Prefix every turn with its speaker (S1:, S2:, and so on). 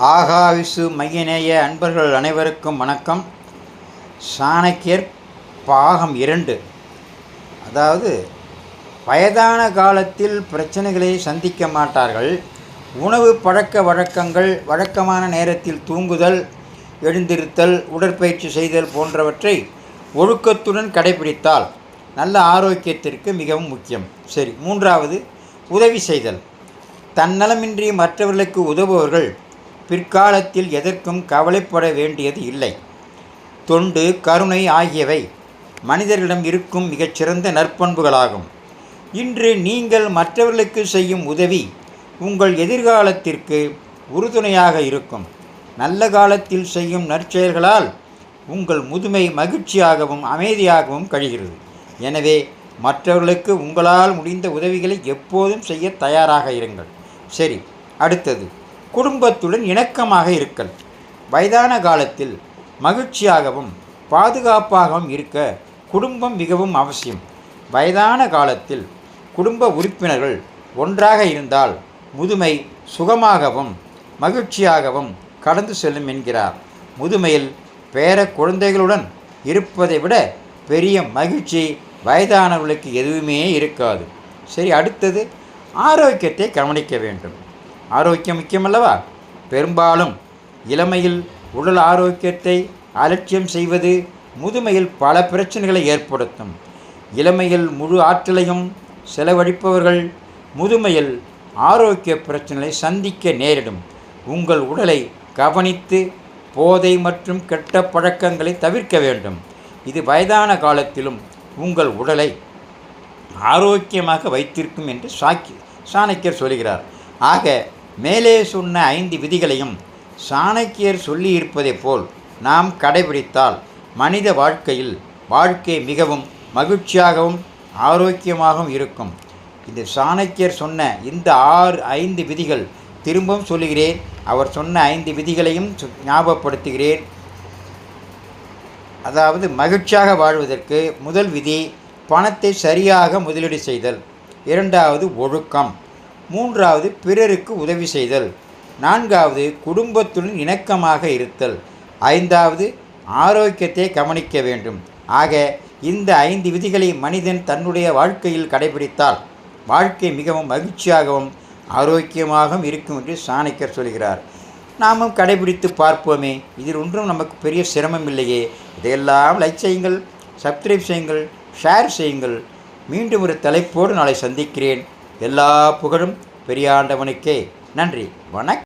S1: ஆகாவிசு மையநேய அன்பர்கள் அனைவருக்கும் வணக்கம். சாணக்கியர் பாகம் 2. அதாவது வயதான காலத்தில் பிரச்சனைகளை சந்திக்க மாட்டார்கள். உணவு பழக்க வழக்கங்கள், வழக்கமான நேரத்தில் தூங்குதல், எழுந்திருத்தல், உடற்பயிற்சி செய்தல் போன்றவற்றை ஒழுக்கத்துடன் கடைபிடித்தால் நல்ல ஆரோக்கியத்திற்கு மிகவும் முக்கியம். சரி, 3வது உதவி செய்தல். தன்னலமின்றி மற்றவர்களுக்கு உதவுபவர்கள் பிற்காலத்தில் எதற்கும் கவலைப்பட வேண்டியது இல்லை. தொண்டு, கருணை ஆகியவை மனிதர்களிடம் இருக்கும் மிகச்சிறந்த நற்பண்புகளாகும். இன்று நீங்கள் மற்றவர்களுக்கு செய்யும் உதவி உங்கள் எதிர்காலத்திற்கு உறுதுணையாக இருக்கும். நல்ல காலத்தில் செய்யும் நற்செயல்களால் உங்கள் முதுமை மகிழ்ச்சியாகவும் அமைதியாகவும் கழிகிறது. எனவே மற்றவர்களுக்கு உங்களால் முடிந்த உதவிகளை எப்போதும் செய்ய தயாராக இருங்கள். சரி, அடுத்தது குடும்பத்துடன் இணக்கமாக இருக்கல். வயதான காலத்தில் மகிழ்ச்சியாகவும் பாதுகாப்பாகவும் இருக்க குடும்பம் மிகவும் அவசியம். வயதான காலத்தில் குடும்ப உறுப்பினர்கள் ஒன்றாக இருந்தால் முதுமை சுகமாகவும் மகிழ்ச்சியாகவும் கடந்து செல்லும் என்கிறார். முதுமையில் பேர குழந்தைகளுடன் இருப்பதை விட பெரிய மகிழ்ச்சி வயதானவர்களுக்கு எதுவுமே இருக்காது. சரி, அடுத்தது ஆரோக்கியத்தை கவனிக்க வேண்டும். ஆரோக்கியம் முக்கியமல்லவா? பெரும்பாலும் இளமையில் உடல் ஆரோக்கியத்தை அலட்சியம் செய்வது முதுமையில் பல பிரச்சனைகளை ஏற்படுத்தும். இளமையில் முழு ஆற்றலையும் செலவழிப்பவர்கள் முதுமையில் ஆரோக்கிய பிரச்சனைகளை சந்திக்க நேரிடும். உங்கள் உடலை கவனித்து போதை மற்றும் கெட்ட பழக்கங்களை தவிர்க்க வேண்டும். இது வயதான காலத்திலும் உங்கள் உடலை ஆரோக்கியமாக வைத்திருக்கும் என்று சாணக்கியர் சொல்கிறார். ஆக மேலே சொன்ன 5 விதிகளையும் சாணக்கியர் சொல்லியிருப்பதைப் போல் நாம் கடைபிடித்தால் மனித வாழ்க்கை மிகவும் மகிழ்ச்சியாகவும் ஆரோக்கியமாகவும் இருக்கும். இந்த சாணக்கியர் சொன்ன இந்த 5 விதிகள் திரும்பவும் சொல்லுகிறேன். அவர் சொன்ன 5 விதிகளையும் ஞாபகப்படுத்துகிறேன். அதாவது மகிழ்ச்சியாக வாழ்வதற்கு முதல் விதி பணத்தை சரியாக முதலீடு செய்தல். 2வது ஒழுக்கம். 3வது பிறருக்கு உதவி செய்தல். 4வது குடும்பத்துடன் இணக்கமாக இருத்தல். 5வது ஆரோக்கியத்தை கவனிக்க வேண்டும். ஆக இந்த 5 விதிகளை மனிதன் தன்னுடைய வாழ்க்கையில் கடைபிடித்தால் வாழ்க்கை மிகவும் மகிழ்ச்சியாகவும் ஆரோக்கியமாகவும் இருக்கும் என்று சாணக்கியர் சொல்கிறார். நாமும் கடைபிடித்து பார்ப்போமே. இதில் ஒன்றும் நமக்கு பெரிய சிரமம் இல்லையே. இதையெல்லாம் லைக் செய்யுங்கள், சப்ஸ்கிரைப் செய்யுங்கள், ஷேர் செய்யுங்கள். மீண்டும் ஒரு தலைப்போடு நாளை சந்திக்கிறேன். எல்லா புகழும் பெரியாண்டவனுக்கே. நன்றி, வணக்கம்.